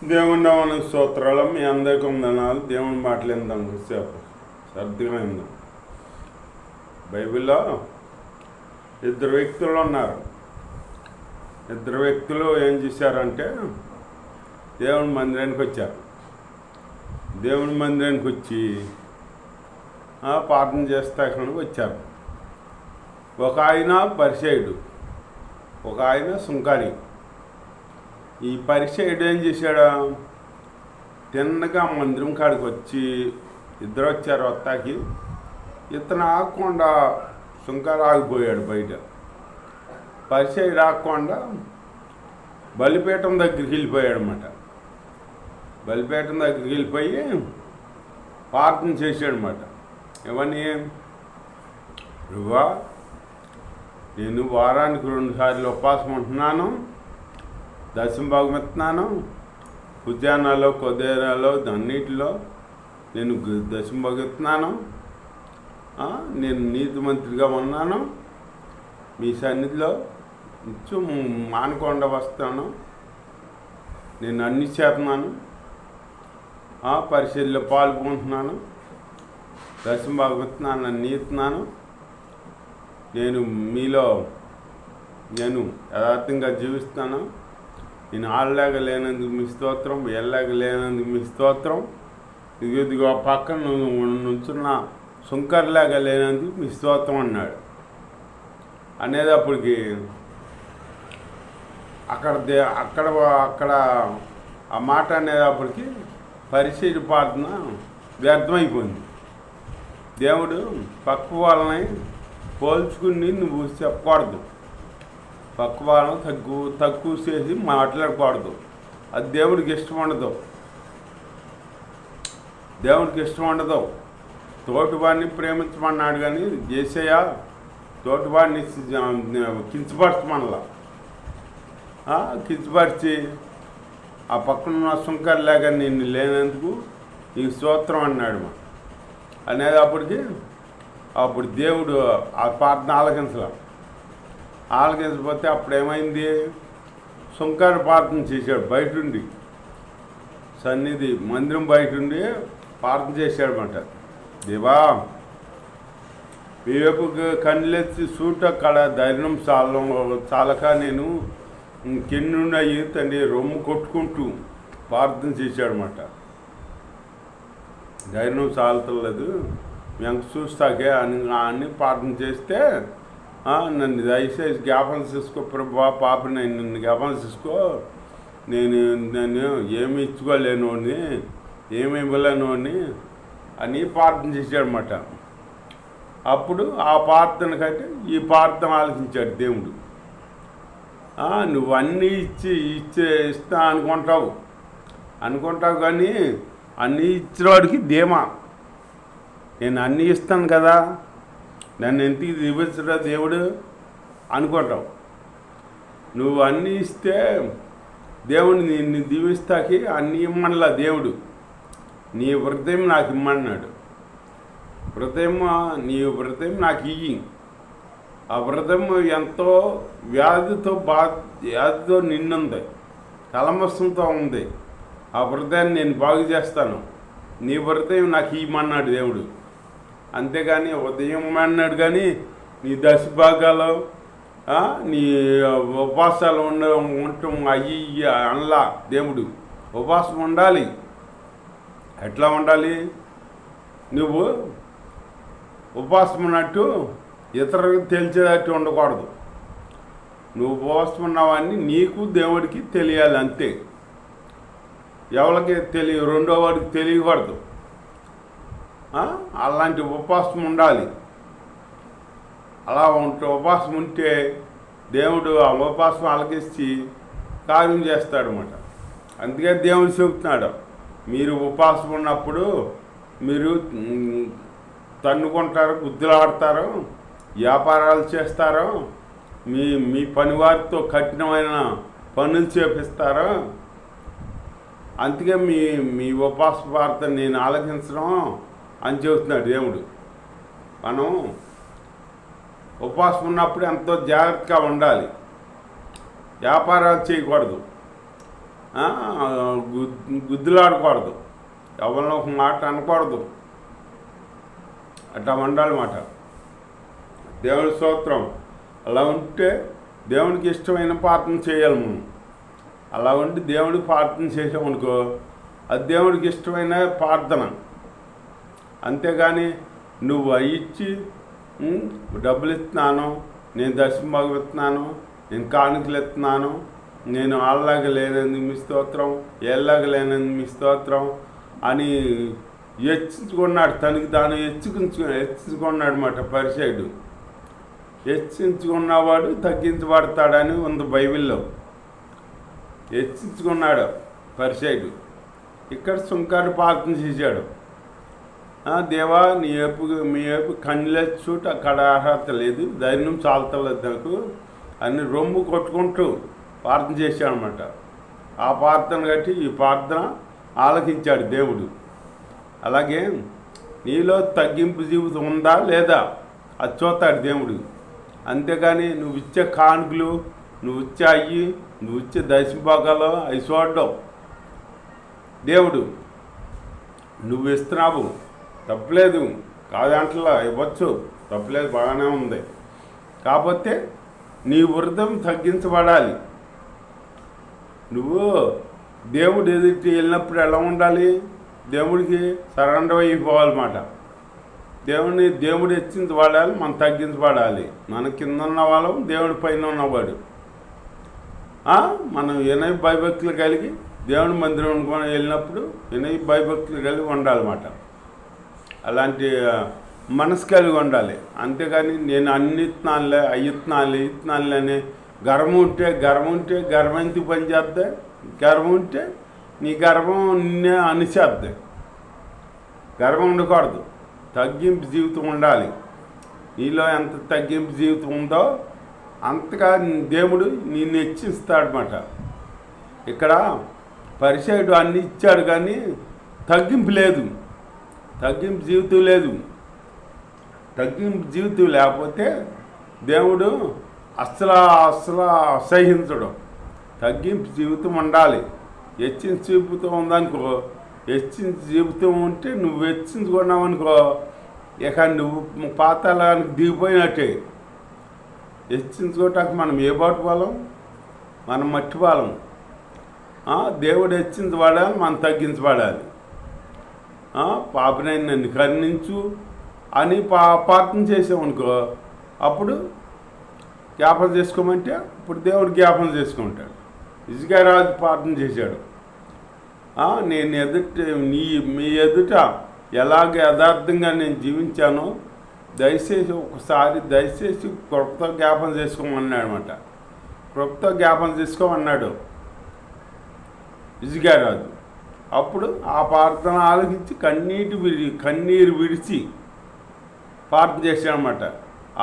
దేవుని నామమునకు స్తోత్రాలు. మీ అందరికీ వందనాలు. దేవుని మాటలేందాం సేపు సర్దిగా ఉందాం. బైబిల్లో ఇద్దరు వ్యక్తులు ఉన్నారు. ఇద్దరు వ్యక్తులు ఏం చేశారంటే దేవుని మందిరానికి వచ్చారు. దేవుని మందిరానికి వచ్చి ప్రార్థన చేస్తాకని వచ్చారు. ఒక ఆయన పరిసయ్యుడు, ఒక ఆయన సుంకారి. ఈ పరిసయ్యుడు ఏం చేశాడు, తిన్నగా మందిరం కాడికి వచ్చి ఇద్దరు వచ్చారు. వత్తాకి ఇతను ఆగకుండా సుంకారు ఆగిపోయాడు బయట. పరిసయ్యుడు ఆగకుండా బలిపీఠం దగ్గరికి వెళ్ళిపోయాడు అన్నమాట. బలిపీఠం దగ్గరికి వెళ్ళిపోయి ప్రార్థన చేశాడనమాట. ఏమని, ప్రభువా, నేను వారానికి 2 సార్లు ఉపవాసం ఉంటున్నాను, దశమ భాగం ఇస్తున్నాను, ఉద్యానాల్లో కొద్దినాలో అన్నిటిలో నేను దశమ భాగం ఇస్తున్నాను, నేను నీతిమంతుడిగా ఉన్నాను, మీ సన్నిధిలో నిత్యం మానకుండా వస్తాను, నేను అన్ని చేస్తున్నాను, పరిశీలనలో పాల్గొంటున్నాను, దశమ భాగం ఇస్తున్నాను, అన్ని ఇస్తున్నాను, నేను మీలో నేను యథార్థంగా జీవిస్తాను, నేను ఆళ్ళలాగా లేనందుకు మీ స్తోత్రం, ఎల్లాగా లేనందుకు మీ స్తోత్రం, ఇదిగో పక్కన నుంచున్న సుంకర్లాగా లేనందుకు మీ స్తోత్రం అన్నాడు. అనేటప్పటికి అక్కడ ఆ మాట అనేటప్పటికి పరిశీలి ప్రార్థన వ్యర్థమైపోయింది. దేవుడు పక్క వాళ్ళని పోల్చుకుని నువ్వు చెప్పకూడదు, పక్క వాళ్ళని తక్కువ చేసి మాట్లాడకూడదు. అది దేవుడికి ఇష్టం ఉండదు. దేవుడికి ఇష్టం ఉండదు. తోటివాడిని ప్రేమించమన్నాడు, కానీ యేసయ్య తోటివాడిని కించపరచమనలా. కించపరిచి ఆ పక్కన సుంకర్లాగా నేను లేనందుకు ఈ స్తోత్రం అన్నాడు. అనేటప్పటికి అప్పుడు దేవుడు ఆ ప్రార్థన ఆలకించకపోతే అప్పుడు ఏమైంది, సుంకర ప్రార్థన చేశాడు. బయటుండి సన్నిధి మందిరం బయటుండి ప్రార్థన చేశాడు అన్నమాట. దేవా, మీ వైపుకి కళ్ళెత్తి చూట కళ ధైర్యం చాలక నేను కిన్నుండి తండ్రి రొమ్ము కొట్టుకుంటూ ప్రార్థన చేశాడనమాట. ధైర్యం చాలతలేదు, మేము చూస్తాకే అని ప్రార్థన చేస్తే, నన్ను దయచేసి జ్ఞాపకం చేసుకో ప్రభువా, పాపని నన్ను జ్ఞాపకం చేసుకో, నేను ఏమి ఇచ్చుకోలేనోని, ఏమి ఇవ్వలేనోని అని ప్రార్థన చేశాడనమాట. అప్పుడు ఆ ప్రార్థన కంటే ఈ ప్రార్థన ఆలోచించాడు దేవుడు. నువ్వు అన్నీ ఇస్తా అనుకుంటావు కానీ అన్నీ ఇచ్చినవాడికి ధీమా, నేను అన్నీ ఇస్తాను కదా, నన్ను ఎందుకు దీవించడా దేవుడు అనుకుంటావు. నువ్వు అన్నీ ఇస్తే దేవుడు నిన్ను దీవిస్తాకి అన్నీ ఇమ్మనలా. దేవుడు నీ హృదయం నాకు ఇమ్మన్నాడు. నీ హృదయం నాకు ఇయ్యి. ఆ హృదయం ఎంతో వ్యాధితో నిన్నుంది, కలమస్తంతో ఉంది. ఆ హృదయాన్ని నేను బాగు చేస్తాను, నీ హృదయం నాకు ఇమ్మన్నాడు దేవుడు. అంతేగాని ఉదయం అన్నాడు కానీ నీ దశభాగాలు నీ ఉపవాసాలు ఉండటం అయ్యి అనలా దేవుడు. ఉపవాసం ఉండాలి. ఎట్లా ఉండాలి, నువ్వు ఉపవాసం ఉన్నట్టు ఇతరులకు తెలిసేటట్టు ఉండకూడదు. నువ్వు ఉపవాసం ఉన్నావని నీకు దేవుడికి తెలియాలి, అంతే. ఎవరికి రెండో వాడికి తెలియకూడదు. అలాంటి ఉపవాసం ఉండాలి. అలా ఉపవాసం ఉంటే దేవుడు ఆ ఉపవాసం ఆలకించి కార్యం చేస్తాడు అన్నమాట. అందుకే దేవుడు చెబుతున్నాడు, మీరు ఉపవాసం ఉన్నప్పుడు మీరు తన్నుకుంటారు, గుద్దులాడతారు, వ్యాపారాలు చేస్తారు, మీ పనివారితో కఠినమైన పనులు చేపిస్తారు. అందుకే మీ ఉపవాస ప్రార్థన నేను ఆలకించడం అని చెబుతున్నాడు దేవుడు. మనం ఉపవాసం ఉన్నప్పుడు ఎంతో జాగ్రత్తగా ఉండాలి. వ్యాపారాలు చేయకూడదు, గుద్దులాడకూడదు, ఎవరిలో ఒక మాట అనకూడదు, అట్లా ఉండాలన్నమాట. దేవుడి స్తోత్రం. అలా ఉంటే దేవునికి ఇష్టమైన ప్రార్థన చేయాలి మనం. అలా ఉండి దేవుడికి ప్రార్థన చేసామనుకో, అది దేవుడికి ఇష్టమైన ప్రార్థన. అంతేగాని నువ్వు ఇచ్చి డబ్బులు ఇస్తున్నాను, నేను దశమ భాగం ఇస్తున్నాను, నేను కానుకలు ఇస్తున్నాను, నేను వాళ్ళలాగా లేనందుకు మీ స్తోత్రం, ఏళ్ళలాగా లేనందుకు మీ స్తోత్రం అని హెచ్చించుకున్నాడు. తనకి తాను హెచ్చించుకున్నాడు అన్నమాట పరిసయుడు. హెచ్చించుకున్నవాడు తగ్గించబడతాడని ఉంది బైబిల్లో. హెచ్చించుకున్నాడు పరిసయుడు. ఇక్కడ సుంకారు ప్రార్థన చేశాడు. దేవా, మీ వైపు కన్నులెత్తి చూటు, అక్కడ అర్హత లేదు, ధైర్యం చాలతలేదు నాకు అని రొమ్ము కొట్టుకుంటూ ప్రార్థన చేశాడు అనమాట. ఆ ప్రార్థన కట్టి ఈ ప్రార్థన ఆలకించాడు దేవుడు. అలాగే నీలో తగ్గింపు జీవితం ఉందా లేదా అది చూస్తాడు దేవుడు. అంతేగాని నువ్వు ఇచ్చే కానుకలు, నువ్వు ఇచ్చే అయ్యి, నువ్వు ఇచ్చే దశభాగాలు అవి చూడడం. దేవుడు నువ్వు ఇస్తున్నావు, తప్పులేదు, కాదంటలా, ఇవ్వచ్చు, తప్పులేదు, బాగానే ఉంది. కాకపోతే నీ హృదయం తగ్గించబడాలి. నువ్వు దేవుడు ఎదుటి వెళ్ళినప్పుడు ఎలా ఉండాలి? దేవుడికి సరెండర్ అయిపోవాలన్నమాట. దేవుడు హెచ్చించబడాలి, మనం తగ్గించబడాలి. మన కింద ఉన్న వాళ్ళం, దేవుడి పైన ఉన్నవాడు. మనం వినయ భయభక్తులు కలిగి దేవుడి మందిరం వెళ్ళినప్పుడు వినయ భయభక్తులు కలిగి ఉండాలన్నమాట. అలాంటి మనసు కలిగి ఉండాలి. అంతేగాని నేను అన్ని ఇత్తనాలే, ఇత్తనాలే అని గర్వం ఉంటే గర్వం ఎందుకు పని చేద్దా? గర్వం ఉంటే నీ గర్వం నిన్నే అనిచేద్ది. గర్వం ఉండకూడదు, తగ్గింపు జీవితం ఉండాలి. నీలో ఎంత తగ్గింపు జీవితం ఉందో అంతగా దేవుడు నిన్ను హెచ్చిస్తాడనమాట. ఇక్కడ పరిసయుడు అన్ని ఇచ్చాడు కానీ తగ్గింపు లేదు, తగ్గింపు జీవితం లేదు. తగ్గింపు జీవితం లేకపోతే దేవుడు అస్సలు అసహించడం. తగ్గింపు జీవితం ఉండాలి. హెచ్చించి జీవితం ఉందనుకో, హెచ్చించి జీవితం ఉంటే నువ్వు హెచ్చించుకున్నావు అనుకో, ఇక నువ్వు పాతాళానికి దిగిపోయినట్టే. హెచ్చించుకోవటానికి మనం ఏ బాటు వాళ్ళం? మనం మట్టి వాళ్ళం. దేవుడు హెచ్చించబడాలి, మనం తగ్గించబడాలి. పాపనైనా నన్ను కరుణించు అని ప్రార్థన చేసామనుకో, అప్పుడు జ్ఞాపకం చేసుకోమంటే ఇప్పుడు దేవుడు జ్ఞాపకం చేసుకుంటాడు. ఇజ్రాయేలు ప్రార్థన చేశాడు. నేను మీ ఎదుట ఎలాగ యథార్థంగా నేను జీవించానో దయచేసి కృపతో జ్ఞాపకం చేసుకోమన్నాడు అనమాట. కృపతో జ్ఞాపకం చేసుకోమన్నాడు ఇజ్రాయేలు. అప్పుడు ఆ ప్రార్థన ఆలోచించి కన్నీరు విడిచి ప్రార్థన చేశాడనమాట.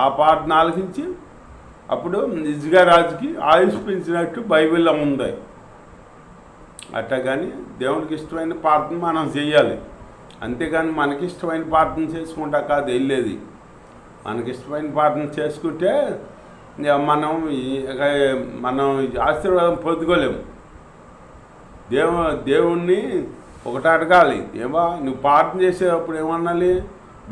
ఆ ప్రార్థన ఆలోచించి అప్పుడు ఇజ్రాయేలుకి ఆయుష్ పెంచినట్టు బైబిల్లో ఉంది. అట్లా కానీ దేవునికి ఇష్టమైన ప్రార్థన మనం చేయాలి. అంతేగాని మనకిష్టమైన ప్రార్థన చేసుకుంటా కాదు వెళ్ళేది. మనకిష్టమైన ప్రార్థన చేసుకుంటే మనం ఆశీర్వాదం పొందుకోలేము. దేవుణ్ణి ఒకటి అడగాలి. దేవా, నువ్వు ప్రార్థన చేసేటప్పుడు ఏమనాలి?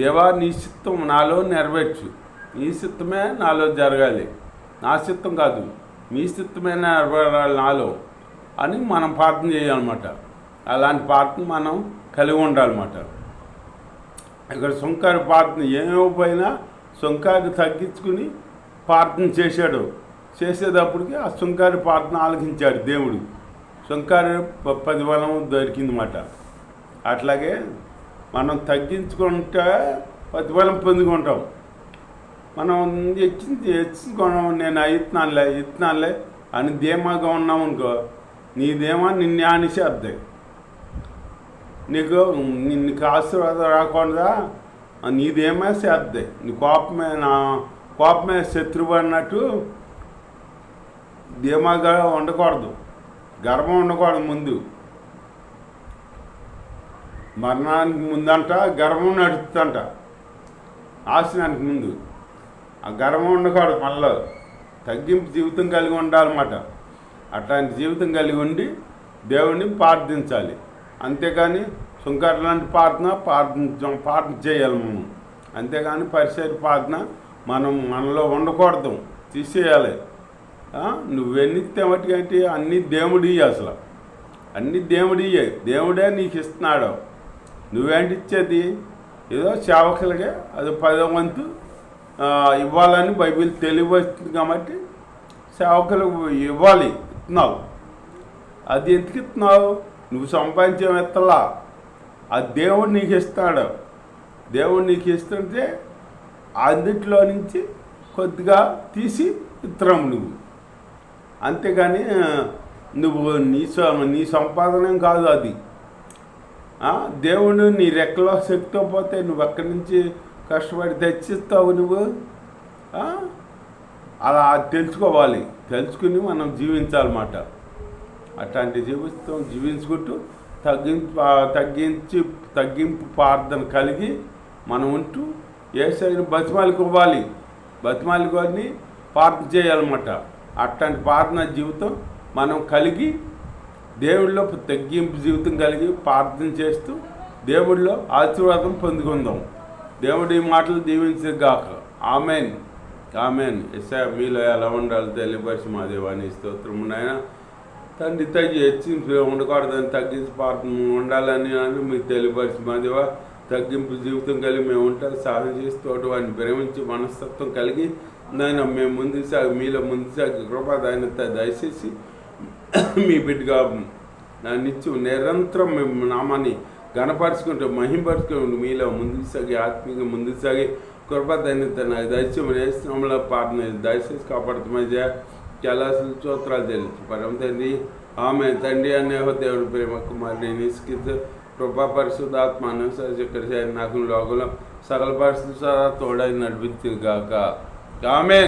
దేవా, నీ చిత్తం నాలో నెరవేర్చు, నీ చిత్తమే నాలో జరగాలి, నా చిత్తం కాదు, మీ చిత్తమే నెరవేరాలి నాలో అని మనం ప్రార్థన చేయాలన్నమాట. అలాంటి ప్రార్థన మనం కలిగి ఉండాలన్నమాట. ఇక్కడ సుంకారి ప్రార్థన ఏమైపోయినా సుంకారి తగ్గించుకుని ప్రార్థన చేసేటప్పటికి ఆ సుంకారి ప్రార్థన ఆలకించాడు దేవుడు. సుంకారి ప్రతిఫలం దొరికిందన్నమాట. అట్లాగే మనం తగ్గించుకుంటే ప్రతిఫలం పొందుకుంటాం. మనం హెచ్చించుకోవడం, నేను ఇత్తనాలే అని ధీమాగా ఉన్నాం అనుకో, నీ ధీమా నిన్ను ఆనిసేద్దాయి. నీకు ఆశీర్వాదం రాకుండా నీదేమే చేద్దాయి. నీ కోపమే శత్రువు అన్నట్టు ధీమాగా ఉండకూడదు, గర్వం ఉండకూడదు. ముందు మరణానికి ముందంట గర్వం నడుస్తుందంట, నాశనానికి ముందు. ఆ గర్వం ఉండకూడదు. మళ్ళీ తగ్గింపు జీవితం కలిగి ఉండాలన్నమాట. అట్లాంటి జీవితం కలిగి ఉండి దేవుణ్ణి ప్రార్థించాలి. అంతేకాని సుంకర లాంటి ప్రార్థన చేయాలి మనం. అంతేగాని పరిసర ప్రార్థన మనలో ఉండకూడదు, తీసేయాలి. నువ్వెన్నిస్తే మటుకంటే అన్నీ దేవుడి, అసలు అన్నీ దేవుడియే. దేవుడే నీకు ఇస్తున్నాడు. నువ్వేంటి ఇచ్చేది? ఏదో సేవకులకే అది 10వ వంతు ఇవ్వాలని బైబిల్ తెలియవస్తుంది కాబట్టి సేవకులకు ఇవ్వాలి, ఇస్తున్నావు. అది ఎందుకు ఇస్తున్నావు? నువ్వు సంపాదించే ఎత్తలా, అది దేవుడు నీకు ఇస్తాడు. దేవుడు నీకు ఇస్తుంటే అందుట్లో నుంచి కొద్దిగా తీసి ఇస్తున్నావు నువ్వు. అంతేగాని నువ్వు నీ సంపాదన కాదు అది. దేవుడు నీ రెక్కలో శక్తితో పోతే నువ్వు ఎక్కడి నుంచి కష్టపడి తెచ్చిస్తావు నువ్వు. అలా తెలుసుకోవాలి, తెలుసుకుని మనం జీవించాలన్నమాట. అట్లాంటి జీవించుకుంటూ తగ్గింపు ప్రార్థన కలిగి మనం ఉంటూ యేసయ్యను బతిమాలుకోవాలి, బతిమాలుకొని ప్రార్థన చేయాలన్నమాట. అట్లాంటి ప్రార్థన జీవితం మనం కలిగి దేవుడిలో తగ్గింపు జీవితం కలిగి ప్రార్థన చేస్తూ దేవుడిలో ఆశీర్వాదం పొందుకుందాం. దేవుడి మాటలు దీవించగాక. Amen, amen. ఎస్ఐ మీలో ఎలా ఉండాలో తెలియపరిచి మా దేవాన్ని స్తోత్రము. నాయన తండ్రి హెచ్చింపు ఉండకూడదని తగ్గించి ప్రార్థన ఉండాలని అని మీకు తెలియపరిచి మా దేవ తగ్గింపు జీవితం కలిగి మేము ఉంటాం. సహాయం చేసి తోటి వాడిని ప్రేమించి మనస్తత్వం కలిగి నాయన మేము ముందుకు సాగి మీలో ముందుకు సాగి కృప దయచేసి మీ బిడ్డగా నిత్యం నిరంతరం మేము నామాన్ని ఘనపరుచుకుంటూ మహింపరుచుకుంటూ మీలో ముందుకు సాగి ఆత్మీయంగా ముందుకు సాగి కృప నాకు దయచేసి నేస్తున్నాంలో ప్రార్థన దయచేసి కాపాడుతామయ్యా. చాలా స్తోత్రాలు తెలుసు పరమ తండ్రి. ఆమె తండ్రి అనే దేవుడి ప్రేమ కుమారుని నిష్కిత్ కృపా పరిశుద్ధాత్మ అనుసరి నాకు లోకంలో సకల పరిస్థితి తోడై నడిపించింది గాక. ఆమె.